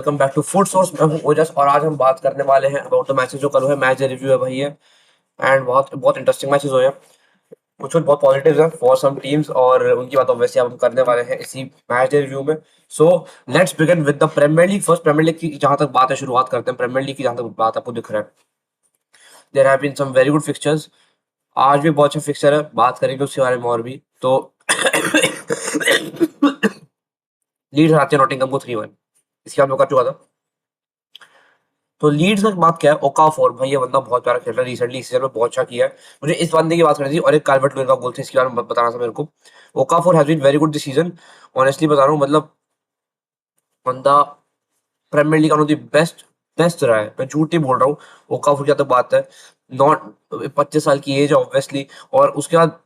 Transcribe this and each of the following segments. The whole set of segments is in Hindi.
Welcome back to food source. मैं हूं ओजस और आज हम बात करने वाले हैं अबाउट द मैचेस जो कल हुए। मैच रिव्यू है भाई है एंड बहुत बहुत इंटरेस्टिंग मैचेस हुए हैं। कुछ कुछ बहुत पॉजिटिव्स हैं फॉर सम टीम्स और उनकी बात ऑब्वियसली हम करने वाले हैं इसी मैच रिव्यू में। So let's begin with the premier league. First premier league की जहां तक बात है शुरुआत करते हैं। प्रीमियर लीग की जहां तक बात आपको दिख रहा है, there have been some very good fixtures. आज भी बहुत अच्छा फिक्चर है, बात करेंगे उसके बारे में और भी। तो लीड्स हराते हैं नॉटिंघम को 3-1। इसके बाद मैं कर चुका था। तो लीड्स की बात क्या है, ओकाफोर भाई ये बंदा बहुत प्यारा खेल रहा है, रिसेंटली सीजन में बहुत अच्छा किया है। मुझे इस बंदे की बात करनी थी और एक काल्वर्ट लुइन का गोल था, इसके बारे में बताना था मेरे को। Okafor has been very good this season, honestly बता रहा हूँ। मतलब बंदा प्रीमियर लीग का दी बेस्ट बेस्ट रहा है, मैं झूठ नहीं बोल रहा हूँ। ओकाफोर की तो बात है, नॉट 25 साल की एज है ऑब्वियसली, और उसके बाद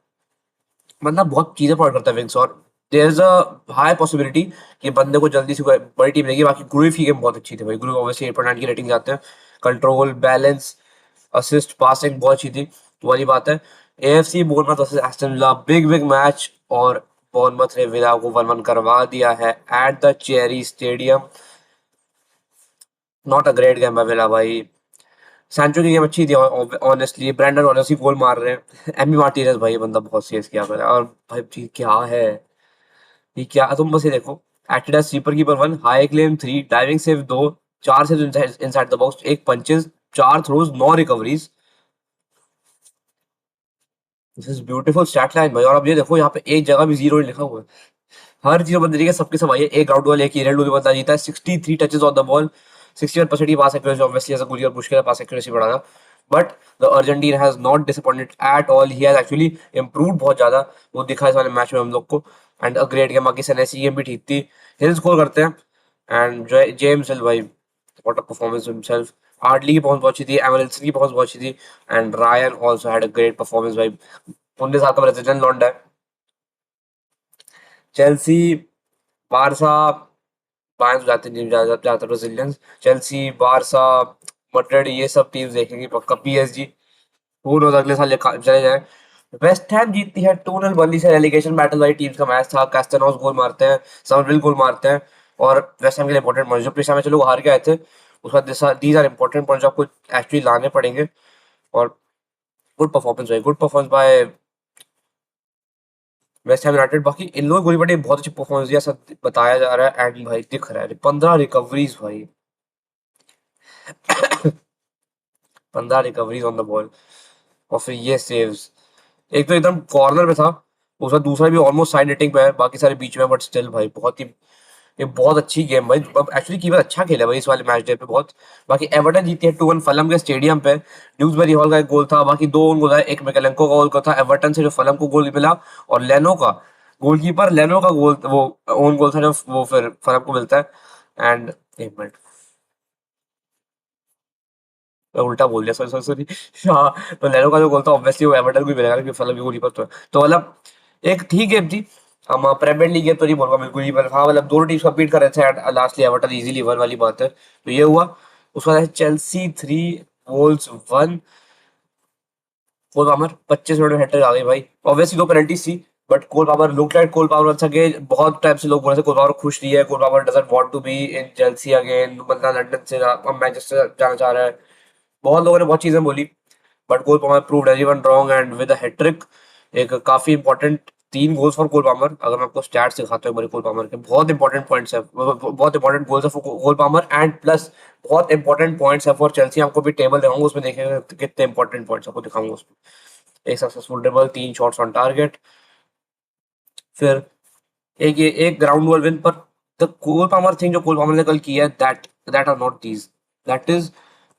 बंदा बहुत चीजें प्रोवाइड करता है विंग्स। और there is a high possibility कि बंदे को जल्दी से कोई बड़ी टीम लेगी। बाकी ग्रुइफ की गेम बहुत अच्छी थी भाई, ग्रुइफ ऑब्वियसली 8.9 की रेटिंग जाते हैं। कंट्रोल, बैलेंस, असिस्ट, पासिंग बहुत अच्छी थी, तो वाली बात है। AFC Bournemouth versus Aston Villa, big big match, और बोर्नमouth ने विला को 1-1 करवा दिया है at the Cherry stadium. Not a great game by Villa भाई। सैंचो की गेम अच्छी थी ऑनेस्टली, ब्रेंडन रॉजर्स ही गोल मार रहे हैं। एमी मार्टिनेज भाई बंदा बहुत सीरियस किया है। और भाई जी क्या है ये, क्या तुम बस ये देखो। Acted as sweeper keeper 1, high claim 3, diving save 2, 4 save inside the box, 1 punches, 4 throws, 9 recoveries. This is beautiful stat line भाई। और अब ये देखो यहाँ पे एक जगह भी जीरो नहीं लिखा हुआ है। हर जीरो बंदे जीते, सबके सब आई है। एक ग्राउंड बॉल, एक ईरेंट बंदा जीता है। 63 टचेस ऑन द बॉल, 61% की पास एक्यूरेसी, ऑब्वियसली ऐसा गुलियर मुश्किल है पास एक्यूरेसी बढ़ाना। But the Argentina has not disappointed at all, he has actually improved बहुत ज्यादा। वो दिखा इस वाले मैच में हम लोग को। And a great game. बाकी सेनेसी गेम भी ठीक थी। हिल स्कोर करते हैं एंड जेम्स हिल भाई, what a performance himself. Hardly की परफॉर्मेंस बहुत अच्छी थी, एमरल्सन की परफॉर्मेंस बहुत अच्छी थी, and Ryan also had a great performance भाई। 19 साल का ब्राजीलियन लौंडा है। चेल्सी, बारसा, बायर्न जाते नहीं, ज्यादातर ब्राजीलियंस। चेल्सी, बारसा, मैड्रिड, ये सब टीम्स देखेंगे पक्का। पीएसजी हू नोस अगले साल चले जाए। वेस्ट हैम जीतती है 2-0 बर्नली से। रेलीगेशन बैटल वाली टीम्स का मैच था। कैस्टेनॉस गोल मारते हैं, समरविल गोल मारते हैं, और वेस्ट हैम के लिए इंपॉर्टेंट पॉइंट जो पिछले मैच लोग हार के आए थे, उसका दीज आर इंपॉर्टेंट पॉइंट्स आपको एक्चुअली लाने पड़ेंगे। और good performance by West Ham United. बाकी इन लोगों ने गोली बहुत अच्छी परफॉर्मेंस दिया, सब बताया जा रहा है। एंड भाई दिख रहा है 15 रिकवरीज भाई, 15 रिकवरीज ऑन द बॉल, और फिर ये सेव्स। एक तो एकदम कॉर्नर पे था, उसका दूसरा भी ऑलमोस्ट साइड नेटिंग पे है, बाकी सारे बीच में। बट स्टिल भाई बहुत ही, ये बहुत अच्छी गेम भाई। एक्चुअली कीपर अच्छा खेला भाई इस वाले मैच डे पे बहुत। बाकी एवर्टन जीती है 2-1 फलम के स्टेडियम पे। ड्यूसबरी हॉल का एक गोल था, बाकी दो ओन गोल है। एक मैकेलेंको का गोल था एवर्टन से जो फलम को गोल मिला, और लेनो का, गोलकीपर लेनो का गोल, वो ओन गोल था जो वो फिर फलम को मिलता है। एंड एक मिनट, मैं उल्टा बोल दिया, सॉरी सॉरी सॉरी। हाँ, तो लेनो का जो गोल था ऑब्वियसली वो एवर्टन को ही मिलेगा क्योंकि फलम की गोलकीपर तो है। तो मतलब एक ठीक गेम थी। हम प्रीमियर लीग गेम तो नहीं बोलूंगा बिल्कुल ही, पर हाँ मतलब दोनों टीम्स कम्पीट कर रहे थे and lastly Everton easily won वाली बात है, तो ये हुआ। उसके बाद Chelsea 3, Wolves 1। Cole Palmer 25 minute में हैट्रिक आ गई भाई। ऑब्वियसली दो पेनल्टीज थी, but Cole Palmer look like Cole Palmer अच्छा गेम। बहुत टाइम से लोग बोल रहे थे कोल पामर खुश नहीं है, Cole Palmer doesn't want to be in Chelsea again, बंदा लंदन से अब मैनचेस्टर जाना चाह रहा है। बहुत लोगों ने बहुत चीजें बोली, but Cole Palmer proved everyone wrong and with a hattrick. एक काफी important 3 goals for Cole Palmer. अगर मैं आपको स्टैट्स दिखाता हूँ कोल पामर के, बहुत इंपॉर्टेंट पॉइंट्स है, बहुत इंपॉर्टेंट गोल्स है for Cole Palmer, and plus बहुत इंपॉर्टेंट पॉइंट्स है फॉर चेल्सी। आपको भी टेबल दिखाऊंगा, उसमें देखेंगे कितने इंपॉर्टेंट पॉइंट्स आपको दिखाऊंगा उसमें। एक successful dribble, 3 shots on target, फिर एक ग्राउंड बॉल विन। पर द कोल पामर थिंग जो कोल पामर ने कल किया है, that are not these, that is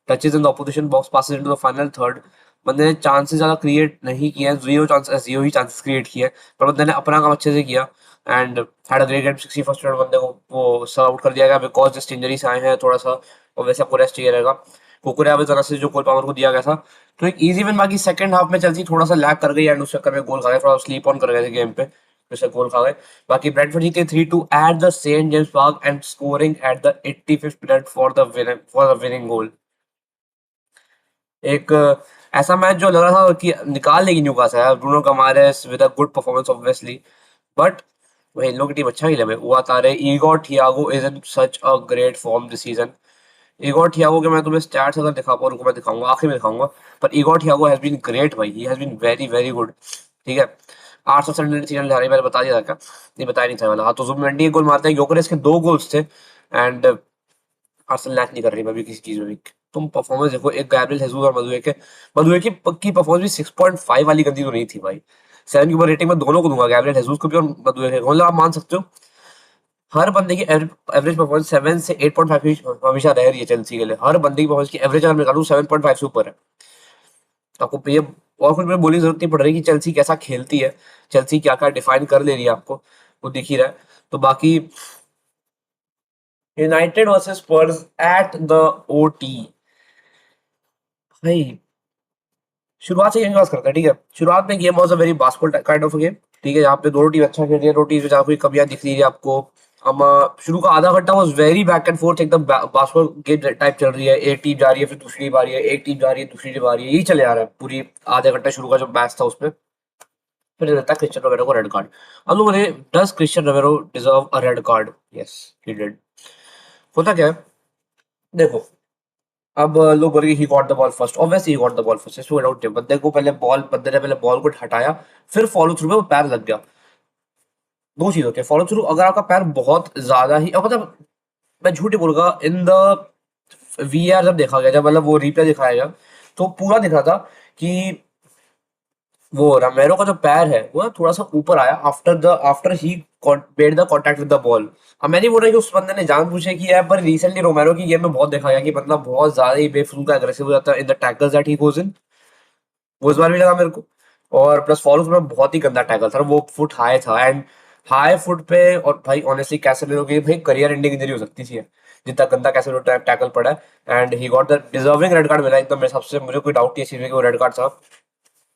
touches in the opposition box, passes into the final third. बंदे ने चांसेस ज्यादा क्रिएट नहीं किए हैं, जीरो ही चांसेस क्रिएट किए हैं, पर बंदे ने अपना काम अच्छे से किया। And had a great game. 61st minute बंदे को वो सर्व आउट कर दिया गया बिकॉज जस्ट इंजरी से आए हैं थोड़ा सा, और वैसे आपको रेस्ट चाहिए रहेगा। कुकुरेया भी तरह से जो कोल पामर को दिया गया था, तो एक इजी विन। बाकी सेकंड हाफ में चेल्सी थोड़ा सा लैग कर गई एंड उस चक्कर में गोल खा गए, थोड़ा स्लीप ऑन कर गए थे गेम पे, फिर गोल खा गए। बाकी ब्रेंटफोर्ड जीते 3-2 at the Saint James Park and scoring at the 85th minute for the winning goal. एक ऐसा मैच जो लग रहा था कि निकाल लेगी Newcastle, Bruno Guimaraes with a good performance obviously, but वही इन लोग की टीम अच्छा खेले भाई। हुआ तारे Igor Thiago is in such a great form this season. Igor Thiago के मैं तुम्हें स्टैट्स अगर दिखा पाऊँ, रुको मैं दिखाऊंगा, आखिर में दिखाऊंगा। पर Igor Thiago has been great भाई, he has been very very good. ठीक है, 800 सीजन ले मैंने बता दिया था क्या? नहीं बताया नहीं था वाला। हाँ तो जुबिमेंडी एक गोल मारते हैं, योकेरेस के 2 गोल्स थे। एंड आर्सेनल लैक नहीं कर रही मैं भी किसी चीज में भी। तुम परफॉर्मेंस देखो, एक गैब्रियल जेसुस और मदुए की पक्की परफॉर्मेंस भी 6.5 वाली गंदी तो नहीं थी भाई। 7 की ऊपर रेटिंग मैं दोनों को दूंगा, गैब्रियल जेसुस को भी और मदुए के, मतलब आप मान सकते हो हर बंदे की एवरेज परफॉर्मेंस 7 से 8.5 हमेशा रह रही है चेल्सी के लिए। हर बंदे की परफॉर्मेंस की एवरेज अगर निकालूं 7.5 से ऊपर है। तो आपको ये और कुछ में बोलने की जरूरत नहीं पड़ रही कि चेल्सी कैसा खेलती है, चेल्सी क्या क्या डिफाइन कर ले रही है, आपको वो दिख ही रहा है। तो बाकी United versus Spurs at the OT भाई, शुरुआत से यही बात करते हैं। ठीक है, शुरुआत में game was a very basketball kind of game. ठीक है, यहाँ पे दोनों टीम अच्छा खेल रही है, दोनों टीम में जहाँ कोई कमियां दिख रही है आपको। हम शुरू का आधा घंटा was very back and fourth, एकदम बास्केटबॉल गेम टाइप चल रही है। एक टीम जा रही है, फिर दूसरी टीम आ रही है, एक टीम जा रही है, दूसरी टीम आ रही है, यही चले आ रहा है पूरी आधे घंटे शुरू का जो मैच था उसमें। फिर देता है क्रिस्टियन रोमेरो को रेड कार्ड। अब लोग बोले, does Christian रोमेरो deserve a red card? Yes, he did. होता क्या है, देखो, अब लोग बोलेंगे he got the ball first, obviously he got the ball first, इसमें डाउट नहीं। बंदे ने पहले बॉल को हटाया, फिर फॉलो थ्रू में वो पैर लग गया। दो चीज होती है फॉलो थ्रू, अगर आपका पैर बहुत ज्यादा ही, अब मतलब मैं झूठ नहीं बोलूंगा, इन द वीआर जब देखा गया, जब मतलब वो रिप्ले दिखाया गया, तो पूरा दिख रहा था कि वो रामेरो का जो पैर है वो ना थोड़ा सा ऊपर आया after he made the contact with the ball. अब मैं नहीं बोल रहा कि उस बंदे ने जानबूझ के किया है, पर रिसेंटली रोमेरो की गेम में बहुत देखा गया कि मतलब बहुत ज्यादा ही बेफिजूल का अग्रेसिव हो जाता है in the tackles that he goes in. वो इस बार भी लगा मेरे को। और प्लस फॉलोज में बहुत ही गंदा टैकल था, वो फुट हाई था। एंड हाई फुट पे, और भाई ऑनेस्टली कैसेमिरो की भाई करियर एंडिंग इंजरी हो सकती थी, जितना गंदा कैसेमिरो टैकल पड़ा है। And he got the deserving red card मिला एकदम, मेरे हिसाब से, मुझे कोई डाउट नहीं है इस चीज़ में कि वो रेड कार्ड था।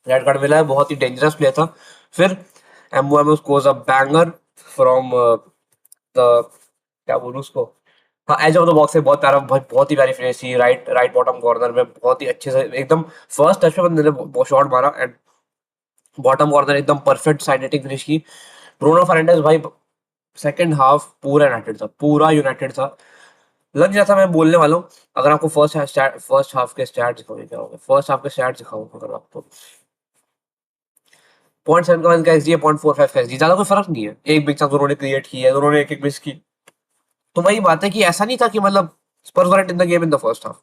रेड कार्ड मिला है, बहुत ही डेंजरस प्ले था। फिर Mbeumo scores a banger from the, क्या बोलूं उसको, हाँ एज ऑफ द बॉक्स से बहुत प्यारा, बहुत ही प्यारी फिनिश थी, राइट राइट बॉटम कॉर्नर में, बहुत ही अच्छे से एकदम फर्स्ट टच पे बंदे ने शॉट मारा। एंड बॉटम कॉर्नर एकदम परफेक्ट साइडेटिंग फिनिश की। ब्रूनो फर्नांडिस भाई, सेकंड हाफ पूरा यूनाइटेड था, पूरा यूनाइटेड था। लग जाता मैं बोलने वाला हूँ, अगर आपको फर्स्ट हाफ के स्टैट दिखाओगे, क्या होगा फर्स्ट हाफ के स्टैट दिखाऊं अगर आपको, 0.7 का एक्सजी है, 0.45 का एक्सजी, ज्यादा कोई फर्क नहीं है। एक बिग चांस उन्होंने क्रिएट की है, दोनों ने एक एक मिस की। तो वही बात है कि ऐसा नहीं था कि मतलब Spurs were in the game in the first half.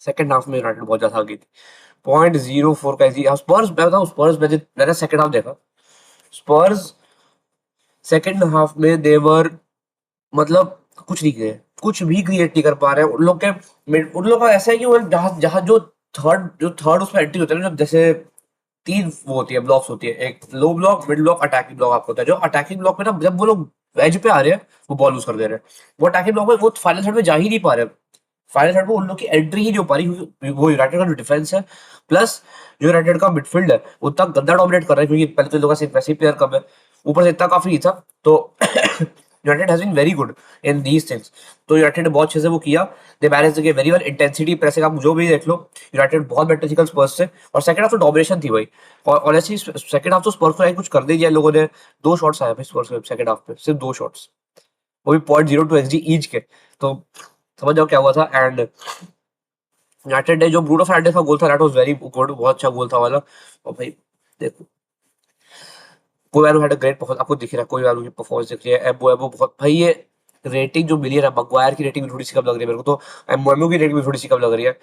Second half में यूनाइटेड बहुत ज्यादा आगे थी। 0.04 का एक्सजी स्पर्स, मैं बताऊं स्पर्स, मैंने सेकंड हाफ देखा, स्पर्स सेकंड हाफ में देवर, मतलब कुछ नहीं किए, कुछ भी क्रिएट नहीं कर पा रहे हैं उन लोग के। उन लोग का ऐसा है कि वो जहाँ जहाँ जो थर्ड उसमें एंट्री होता है ना, जब जैसे तीन वो होती है, ब्लॉक्स होती है, एक लो block, mid block, attacking block आपको होता है। जो अटैकिंग ब्लॉक में ना, जब वो लोग वेज पे आ रहे हैं, वो बॉल लूज कर दे रहे हैं। वो अटैकिंग ब्लॉक में वो फाइनल थर्ड में जा ही नहीं पा रहे। फाइनल थर्ड में उन लोग की एंट्री ही नहीं हो पा रही, क्योंकि वो यूनाइटेड का जो डिफेंस है, प्लस जो यूनाइटेड का मिडफील्ड है, वो इतना गंदा डोमिनेट कर रहा है, क्योंकि पहले तो इन लोगों का सिर्फ वैसे ही प्लेयर कम है, ऊपर से इतना काफी नहीं था। तो United has been very good in these things. तो यूनाइटेड ने बहुत अच्छे से वो किया, they manage to very well. Intensity pressing आप जो भी देख लो, यूनाइटेड बहुत बेटर थी कल स्पर्स से। और सेकंड हाफ तो डोमिनेशन थी भाई। और ऑनेस्टली सेकंड हाफ तो स्पर्स को कुछ कर दे दिया इन लोगों ने। 2 शॉट्स आए भाई स्पर्स के सेकंड हाफ में, सिर्फ 2 शॉट्स, वो भी 0.02 एक्सजी ईच के। तो समझ जाओ क्या हुआ था। एंड यूनाइटेड ने जो ब्रूनो फर्नांडिस का गोल था, दैट वाज वेरी गुड, बहुत अच्छा गोल था वाला। और भाई देखो, कोई हैड अ ग्रेट परफॉर्मेंस, आपको दिख रहा है कोई की परफॉर्मेंस दिख रही है। एम्बुएमो बहुत भाई, ये रेटिंग जो मिली है ना, मग्वायर की रेटिंग भी थोड़ी सी कम लग रही है मेरे को, तो एम्बुएमो की रेटिंग भी थोड़ी सी कम लग रही है।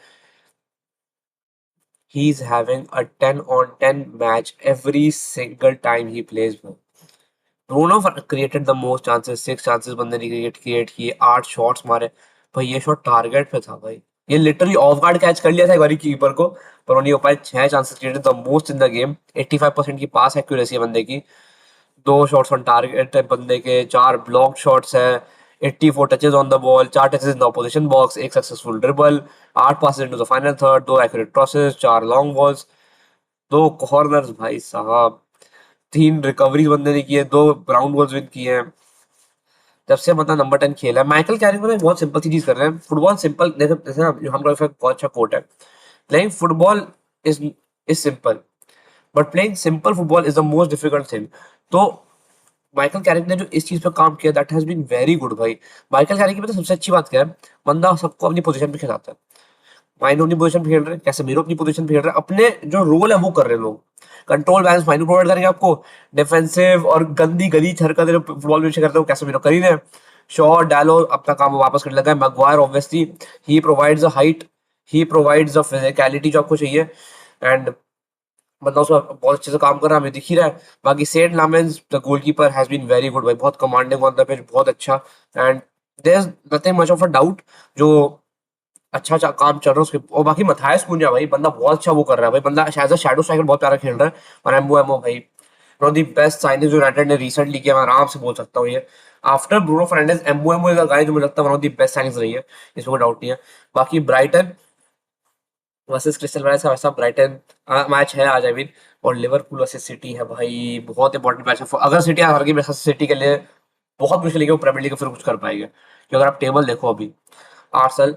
He is having a 10 on 10 match every single time he plays. Bruno created the most chances, 6 chances बंदे ने क्रिएट किए, 8 शॉट्स मारे। भाई ये शॉट टारगेट पे था भाई, ये लिटरली ऑफ गार्ड कैच कर लिया था एक बारी कीपर को, पर वो नहीं हो पाए। 6 chances created, the most in the game, 85% की पास एक्यूरेसी है बंदे की। 2 शॉट्स ऑन टारगेट है बंदे के, 4 ब्लॉक शॉट्स है, 84 touches on the ball, 4 touches in the opposition box, एक successful dribble, 8 passes into the final third, 2 accurate crosses, 4 long balls, 2 corners भाई साहब, 3 रिकवरी बंदे ने की है, 2 ग्राउंड बॉल्स विन किए हैं। जब से मतलब नंबर 10 खेला है माइकल कैरिक ने, बहुत सिंपल सी चीज कर रहे हैं। फुटबॉल सिंपल, जैसे जैसे ना हम लोग बहुत अच्छा कोट है, playing football is simple, but playing simple football is the most difficult thing. तो माइकल कैरिक ने जो इस चीज पे काम किया that has been very good भाई। माइकल कैरिक की पता है सबसे अच्छी बात क्या है, बंदा सबको अपनी पोजीशन पे खिलाता है। माइनो अपनी पोजीशन पे खेल रहे हैं, कैसे मीरो अपनी पोजीशन पे खेल रहे हैं, अपने जो रोल है वो कर रहे हैं लोग। कंट्रोल बैलेंस माइनो प्रोवाइड करेंगे आपको, डिफेंसिव और गंदी गली हरकतें जो फुटबॉल में करते हो कैसे मीरो कर ही रहे हैं। शॉ डालो अपना काम वापस करने लगा है, Maguire obviously he provides a height, he provides a physicality जो आपको चाहिए, एंड बंदा उसमें बहुत अच्छे से काम कर रहा है, हमें दिख ही रहा है। बाकी Senne Lammens the goalkeeper has been very good भाई, बहुत कमांडिंग ऑन द पिच, बहुत अच्छा। And there is nothing much of a doubt जो अच्छा अच्छा काम चल रहा है उसके। और बाकी मथायस कुंजा भाई, बंदा बहुत अच्छा वो कर रहा है भाई, बंदा एज अ शैडो स्ट्राइकर बहुत प्यारा खेल रहा है। और एम्बो एमो भाई one of the best signing जो यूनाइटेड ने रिसेंटली किया, मैं आराम से बोल सकता हूँ ये। After Bruno Fernandes Mbeumo is a guy जो मुझे लगता है one of the best signings रही है, इसमें कोई डाउट नहीं है। बाकी ब्राइटन वर्सेस क्रिस्टल पैलेस का वैसा ब्राइटन मैच है आज, आई मीन। और लिवरपूल वर्सेस सिटी है भाई, बहुत इंपॉर्टेंट मैच है। अगर सिटी हार गई सिटी के लिए बहुत मुश्किल है कि वो प्रीमियर लीग में फिर कुछ कर पाएंगे, क्योंकि अगर आप टेबल देखो अभी, आर्सेनल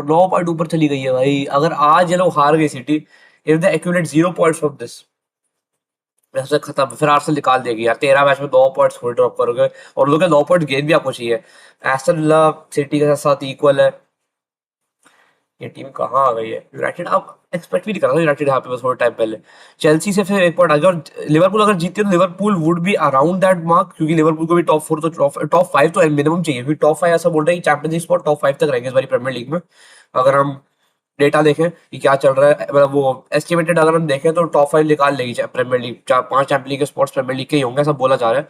9 पॉइंट ऊपर चली गई है भाई। अगर आज ये लोग हार गई city, if the accumulate 0 points from this, वैसे खत्म, फिर आर्सेनल निकाल देगी यार। 13 मैच में 9 पॉइंट्स थोड़ी ड्रॉप करोगे, और लोग 9 पॉइंट गेन भी आपको चाहिए। एस्टन विला सिटी के साथ इक्वल है, ये टीम कहाँ आ गई है। यूनाइटेड आप एक्सपेक्ट भी नहीं कर रहा था यूनाइटेड यहाँ पे बस थोड़ा टाइम पहले चेल्सी से फिर एक पॉइंट आ गया। और लिवरपूल अगर जीती तो Liverpool would be around that mark, क्योंकि लिवरपूल को भी टॉप 4 तो टॉप 5 तो मिनिमम चाहिए, क्योंकि टॉप 5 ऐसा बोल रहे हैं कि चैंपियंस लीग स्पॉट टॉप 5 तक रहेंगे इस बारी प्रीमियर लीग में। अगर हम डेटा देखें कि क्या चल रहा है, मतलब वो एस्टिमेटेड अगर हम देखें तो टॉप 5 निकाल लेगी प्रीमियर लीग, 4 5 चैंपियन लीग के स्पॉट्स प्रीमियर लीग के ही होंगे, सब बोला जा रहा है।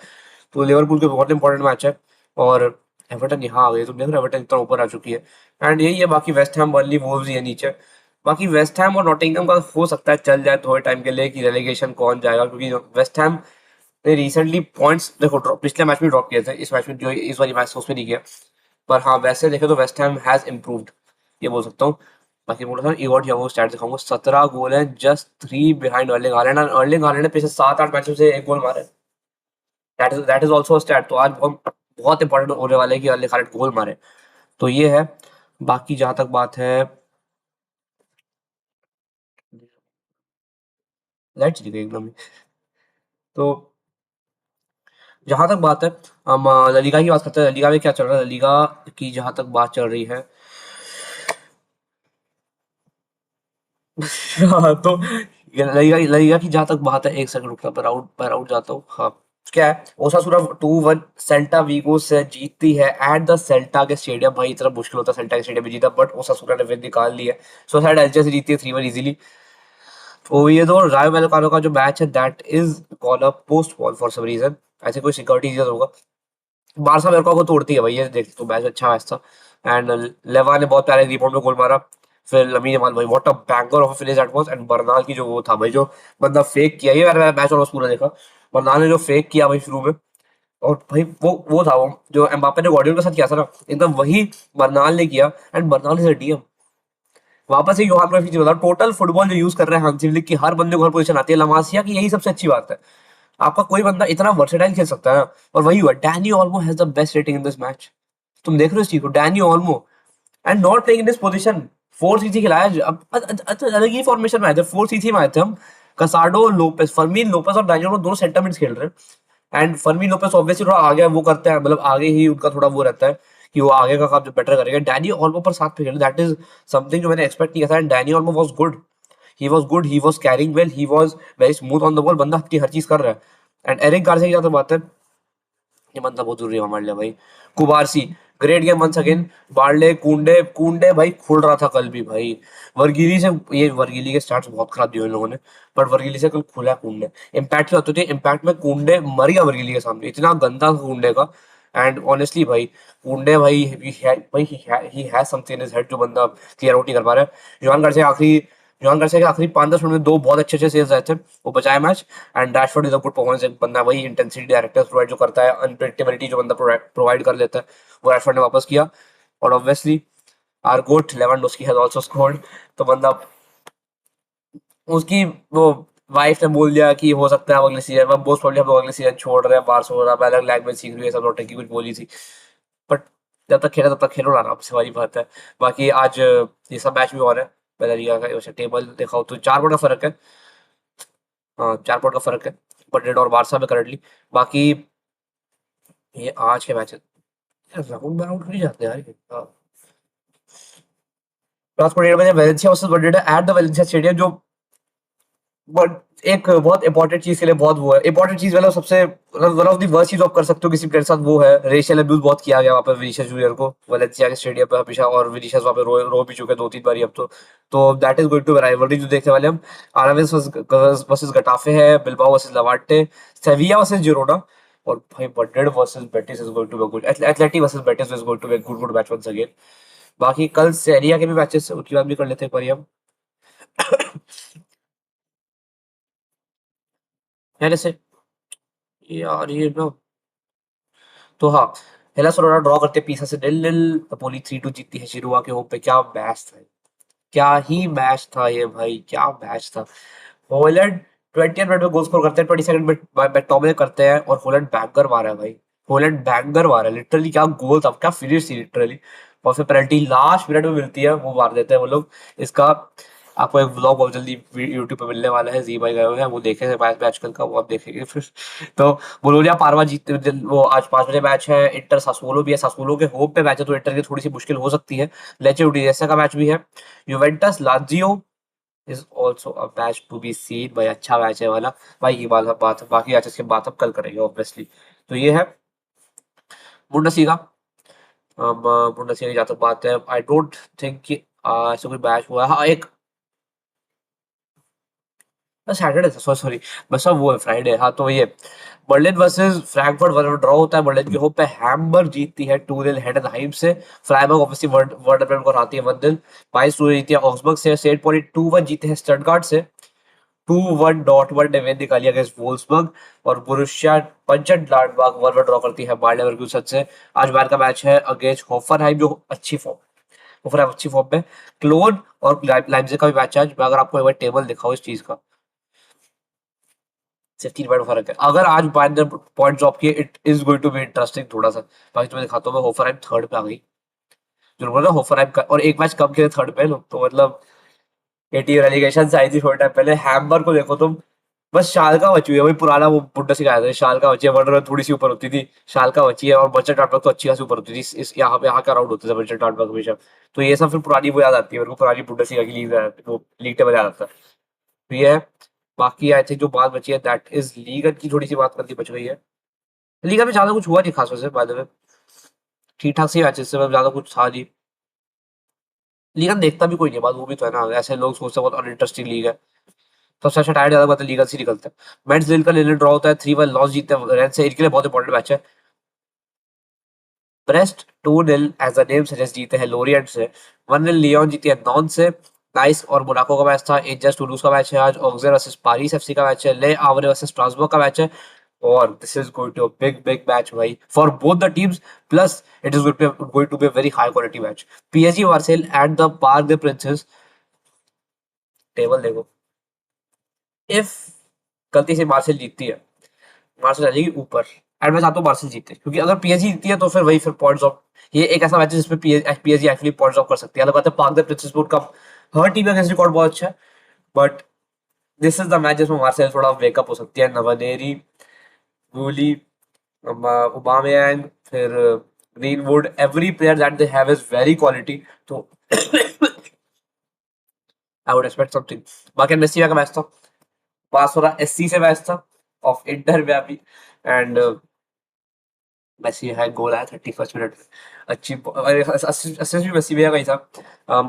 तो लिवरपूल के बहुत इंपॉर्टेंट मैच है। और एवर्टन यहाँ आ गई, तुम देख रहे हो एवर्टन इतना ऊपर आ चुकी है। एंड यही है, बाकी वेस्ट हैम बर्नली वोल्व्स ये नीचे। बाकी वेस्ट हैम और नॉटिंघम का हो सकता है चल जाए थोड़े टाइम के लिए कि रेलेगेशन कौन जाएगा, क्योंकि वेस्ट हैम ने रिसेंटली पॉइंट्स देखो पिछले मैच में ड्रॉप किए थे, इस मैच में जो इस वाली मैच उसमें नहीं किया। पर हाँ वैसे देखे तो वेस्ट हैम हैज इम्प्रूव्ड, ये बोल सकता हूँ। बाकी बोला था ईगॉट वो स्टैट दिखाऊंगा, 17 गोल है, जस्ट 3 बिहाइंड अर्लिंग हालैंड। और अर्लिंग हालैंड ने पिछले 7 8 मैचों से एक गोल मारे, दैट इज ऑल्सो स्टैट। तो आज बहुत बहुत इंपॉर्टेंट होने वाला है कि अर्लिंग हालैंड गोल मारे। तो ये है। बाकी जहां तक बात है, लाइट चली गई एकदम ही। तो जहां तक बात है, हम ललीगा की बात करते हैं। ललीगा में क्या चल रहा है, ललीगा की जहां तक बात चल रही है हाँ, तो ललीगा ललीगा की जहां तक बात है, एक सेकंड रुकना, पर आउट जाता हूँ। हाँ, क्या है, ओसासुना 2-1 सेल्टा वीगो से जीतती है एट द सेल्टा के स्टेडियम। भाई इतना मुश्किल होता है सेल्टा के स्टेडियम में जीता, बट ओसासुना ने विन निकाल ली है। सो साइड एल्चे से जीती है 3-1 इजीली। ओविएडो और रायो वैलेकानो का जो मैच है that is call a postpone for some reason, ऐसे कोई सिक्योरिटी रीजन होगा। बारसा मेरे को तोड़ती है भाई, ये देख तो मैच अच्छा मैच था। एंड लेवा ने बहुत प्यारे रिबाउंड में गोल मारा। फिर लमीन यमाल भाई what a banger of a finish that was. And Bernal की जो वो था भाई, जो बंदा फेक किया, ये मैंने मैच ऑलमोस्ट पूरा देखा। बर्नाल ने जो फेक किया भाई शुरू में, और भाई वो था वो जो एम्बापे ने गार्डियन के साथ किया था ना, एकदम वही बर्नाल ने किया। And Bernal is a DM, वापस से योहान क्राइफ की चीज बता, टोटल फुटबॉल जो यूज कर रहे हैं हांसी फ्लिक की, हर बंदे को हर पोजीशन आती है। लमासिया की यही सबसे अच्छी बात है, आपका कोई बंदा इतना वर्सेटाइल खेल सकता है ना। और वही हुआ, Danny Olmo has the best rating in this match. तुम देख रहे हो इस चीज को, Danny Olmo and not playing in this position. 4-3-3 खिलाया अब अलग ही फॉर्मेशन में आए थे, 4-3-3 में आए थे हम। कसाडो लोपेस, फर्मीन लोपेस और डानियल दोनों सेंटर मिड्स खेल रहे हैं। एंड फर्मीन लोपेस ऑब्वियसली थोड़ा आगे वो करते हैं, मतलब आगे ही उनका थोड़ा वो रहता है कि वो आगे का काम जो बेटर करेगा। डैनी ऑल्मो पर साथ पे खेल, दैट इज समथिंग जो मैंने एक्सपेक्ट नहीं किया था। And Danny Olmo was good, he was good, he was carrying well, he was very smooth on the ball, बंदा अपनी हर चीज कर रहा है। एंड एरिक गार्सिया की ज्यादा बात है, ये बंदा बहुत जरूरी है हमारे लिए भाई। Cubarsi great game once again. Balde Kounde Kounde भाई खुल रहा था कल भी भाई। वर्गीली से, ये वर्गीली के स्टार्ट्स बहुत खराब दिए इन लोगों ने, पर वर्गीली से कल खुला कुंडे। इम्पैक्ट की बात होती है, इम्पैक्ट में कुंडे मर गया वर्गीली के सामने, इतना गंदा था कुंडे का। एंड ऑनेस्टली भाई कुंडे भाई he has something in his head जो बंदा क्लियर आउट नहीं कर पा रहा है। जॉन गार्सिया के आखिरी 5 10 मिनट में दो बहुत अच्छे अच्छे सेव्स आए थे, वो बचाए match. And Rashford is a good performance, एक बंदा वही इंटेंसिटी डायरेक्टर प्रोवाइड जो करता है, अनप्रेडिक्टेबिलिटी जो बंदा प्रोवाइड कर लेता है, वो रैशफोर्ड ने वापस किया। और obviously our GOAT Lewandowski has also scored. तो बंदा उसकी वो वाइफ ने बोल दिया कि हो सकता है अब अगले सीजन, अब मोस्ट प्रोबब्ली हम लोग अगले सीजन छोड़ रहे हैं बार्सिलोना, मैं अलग लैंग्वेज सीख रही है सब नौटंकी कुछ बोली थी। बट जब तक खेला तब तक खेलो ना आराम से, वाली बात है। बाकी आज ये सब मैच भी हो रहा है। पहले लिगा का वैसे टेबल देखा हो तो 4 पॉइंट का फर्क है। हाँ 4 पॉइंट का फर्क है। मैड्रिड और बारसा में करंटली। बाकी ये आज के मैचेस राउंड में आउट नहीं जाते यार ये। रात को 1:30 बजे Valencia versus Madrid at the Valencia stadium, जो बट एक बहुत इंपॉर्टेंट चीज के लिए बहुत वो है इंपॉर्टेंट चीज, मतलब सबसे वन ऑफ द वर्स्ट चीज आप कर सकते हो किसी प्लेयर के साथ, वो है रेशियल अब्यूज बहुत किया गया वहाँ पे विनीशियस जूनियर को वलेंसिया के स्टेडियम पे हमेशा, और विनीशियस वहाँ पे रो भी चुके 2-3 बारी अब तो that is going to rivalry जो देखने वाले हम। आराविस वर्सेस गटाफे है, Bilbao versus Levante, Sevilla versus Girona, और भाई Madrid versus Betis is going to be good, Athletic versus Betis is going to be good good match once again. बाकी कल सेरिया के भी मैचेस उनकी बात भी कर लेते हैं एक बारी हम। है जैसे यार ये ना, तो हाँ, हेलास वरोना ड्रॉ करते पीसा से 0-0, अपोली 3-2 जीतती है शिरुआ के होम पे। क्या मैच था, क्या ही मैच था ये भाई, क्या मैच था। हॉलैंड 20 मिनट में गोल स्कोर करते हैं, 22 मिनट मैक्टोमिने करते हैं, और हॉलैंड बैंगर मारा है भाई। हॉलैंड बैंगर मारा है लिटरली, क्या गोल था, क्या फिनिश थी लिटरली। और फिर पेनल्टी लास्ट मिनट में मिलती है, वो मार देते हैं वो लोग। इसका आपको एक व्लॉग बहुत जल्दी यूट्यूब पे मिलने वाला है, जी भाई गए हुए हैं, वो देखे मैच में आजकल का, वो आप देखेंगे फिर। तो बोलोनिया पार्मा जीतते, वो आज 5 बजे मैच है। इंटर सासुओलो भी है, सासुओलो के होम पे मैच है, तो इंटर की थोड़ी सी मुश्किल हो सकती है। लेचे उडिनेसे का मैच भी है। Juventus Lazio is also a match to be seen भाई, अच्छा मैच है वाला। भाई की बात बाकी मैचेस की बात हम कल करेंगे ऑब्वियसली। तो ये है बुंडसलीगा। अब बुंडसलीगा की जहाँ तक बात है, आई डोंट थिंक कि ऐसा कोई मैच हुआ है। हाँ एक सैटरडे था, सॉरी सॉरी, बस अब वो है फ्राइडे। हाँ तो ये बर्लिन वर्सेस फ्रैंकफर्ट ड्रॉ होता है, बर्लिन की होप पे हैम्बर्ग जीतती है 2-0 हेडेनहाइम से। फ्राइबर्ग ऑब्वियसली वर्ल्ड वर्ल्ड को हराती है 1-0। माइंस जीती है ऑक्सबर्ग से। सेंट पॉली 2-1 जीते हैं स्टटगार्ट से। 2-1 डॉर्टमंड ने विन निकाली अगेंस्ट वोल्सबर्ग। और बोरुसिया मönchengladbach 1-1 ड्रॉ करती है बायर लेवरकुसन से। आज बायर का मैच है अगेंस्ट होफनहाइम, जो अच्छी फॉर्म, होफनहाइम अच्छी फॉर्म में। क्लोन और लाइप्जिग का भी मैच है आज। मैं अगर आपको एक बार टेबल दिखाऊं इस चीज का, सिर्फ 3 पॉइंट फर्क है। अगर आज बायर ने पॉइंट ड्रॉप किए, it is going to be interesting थोड़ा सा। बाकी तुम्हें दिखाता हूँ मैं, होफनहाइम थर्ड पे आ गई, जो बोला ना होफनहाइम का, और एक मैच कम खेले थर्ड पे लोग, तो मतलब ये टीम रेलीगेशन से आई थी थोड़े टाइम पहले। हैम्बर्ग को देखो तुम, बस शालका बची हुई है, वही पुराना वो बुड्ढा सिखाया था, शालका बची है, वर्ल्ड थोड़ी सी ऊपर होती थी, शालका बची है। और बच्चन टाटबर्ग तो अच्छी खासी ऊपर होती थी, इस यहाँ का राउंड होते थे बच्चन टाटबर्ग हमेशा। तो ये सब फिर पुरानी वो याद आती है मेरे को, पुरानी बुड्ढा सिखा की लीग, वो लीग टेबल याद आता है। तो ये है। बाकी आई थिंक जो बात बची है दैट इज लीगन की, थोड़ी सी बात करनी बच गई है। लीगन में ज्यादा कुछ हुआ नहीं खास वैसे, बाय द वे ठीक ठाक सी मैचेस से, मतलब ज्यादा कुछ था नहीं। लीगन देखता भी कोई नहीं है, बात वो भी तो है ना, ऐसे लोग सोचते हैं बहुत अनइंटरेस्टिंग लीग है। सबसे अच्छा टायर ज्यादा बात लीगल से निकलता है। मेंस लीग का लिलन ड्रॉ होता है, 3-1 लॉस जीतते हैं रेन से, इनके लिए बहुत इंपॉर्टेंट मैच है। Brest 2-0 as the name suggest जीते हैं लोरियंट से। 1-0 लियोन जीती है नॉन से। नाइस और मोनाको का मैच था। एंजल्स टूलूज का मैच है आज। ऑक्सर वर्सेस पारिस एफसी का मैच है। ले आवरे वर्सेस स्ट्रासबर्ग का मैच है। और this is going to big big match भाई for both the teams. Plus it is going to be very high quality match. PSG versus at the Parc des Princes. Table देखो, इफ गलती से मार्सेल जीतती है, मार्सेल आ जाएगी ऊपर। एंड मैं चाहता हूँ मार्सेल जीते, क्योंकि अगर पीएसजी जीतती है तो फिर वही फिर पॉइंट्स ऑफ, ये एक ऐसा मैच है जिसमें पीएसजी एक्चुअली पॉइंट्स ऑफ कर सकती है। अलग बात है पार्क द प्रिंसेस का हर टीम का रिकॉर्ड बहुत अच्छा है, but this is the match जिसमें मार्सेल थोड़ा वेकअप हो सकती है। नवानेरी, गूली, ओबामेयांग, फिर greenwood, every player that they have is very quality. तो आई वुड एक्सपेक्ट समथिंग। बाकी मेसी का मैच था, पास हो रहा एससी से मैच था ऑफ इंटर व्यापी। एंड मेसी है, गोल आया 31 मिनट में, अच्छी असिस्ट भी मेसी भी है भाई साहब।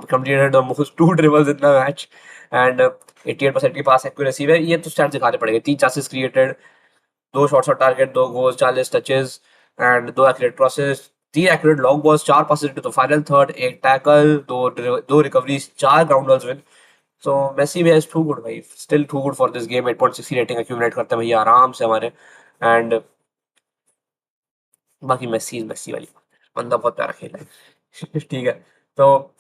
Completed almost 2 dribbles in the match. And 88% की पास एक्यूरेसी है, ये तो स्टैट्स दिखाने पड़ेंगे। 3 chances created, 2 shots on target, 2 goals, 40 touches, and 2 accurate crosses, 3 accurate long balls, 4 passes to the final third, 1 tackle, 2 recoveries, 4 ground win. So Messi भी इज टू गुड भाई, still too good for this game. 8.6 की रेटिंग एक्यूमुलेट करते हैं भैया आराम से हमारे। एंड बाकी मेसी वाली बात है, बंदा बहुत प्यारा खेला है। ठीक है। तो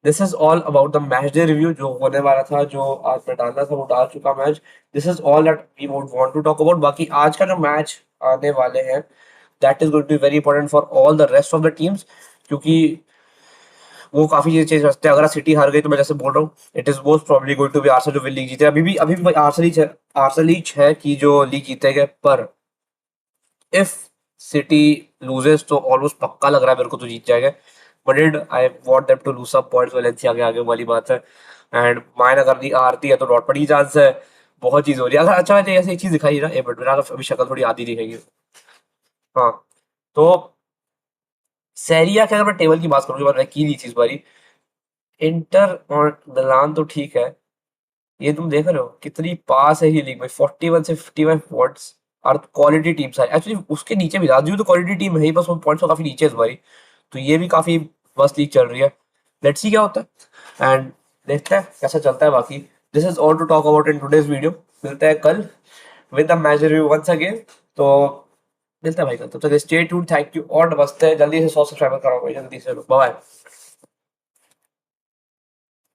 this is all about the match day review जो होने वाला था, जो आज मैं डालना था वो डाल चुका match. This is all that we would want to talk about. बाकी आज का जो मैच आने वाले हैं that is going to be very important for all the rest of the teams, क्योंकि वो काफी चीजें चेंज कर सकते हैं। अगर सिटी हार गई तो मैं जैसे बोल रहा हूँ, it is most probably going to be Arsenal जो विल लीग जीते। अभी भी आर्सेनल ही है कि जो लीग जीतेगा, पर इफ सिटी लूजेस तो ऑलमोस्ट पक्का लग रहा है मेरे को तो जीत जाएगा। But I want them to lose some points, Valencia के आगे वाली बात है। एंड मायन अगर नहीं हारती है तो डॉट ही चांस है। बहुत चीज हो रही है। अगर अच्छा मैंने ऐसे एक चीज दिखाई ना, एक मिनट मेरा अभी शक्ल थोड़ी आधी दिखेगी। हाँ, तो सेरिया के अगर मैं टेबल की बात करूँ, जो मैंने की थी इस बारी, इंटर और मिलान तो ठीक है। ये तुम देख रहे हो कितनी पास है ये लीग में, 41 से 55 पॉइंट्स। और क्वालिटी टीम सारी एक्चुअली उसके नीचे भी, लाजियो तो क्वालिटी टीम है ही, बस वो पॉइंट्स तो काफी नीचे है इस बारी। तो ये भी काफी मस्त लीग चल रही है। लेट्स सी क्या होता है, एंड देखते हैं कैसा चलता है बाकी। This is all to talk about in today's video. मिलते हैं कल with the match review once again. तो मिलते हैं भाई कल, तब तक स्टे ट्यून्ड, थैंक यू और नमस्ते। जल्दी से 100 सब्सक्राइबर कराओ भाई, जल्दी से। बाय।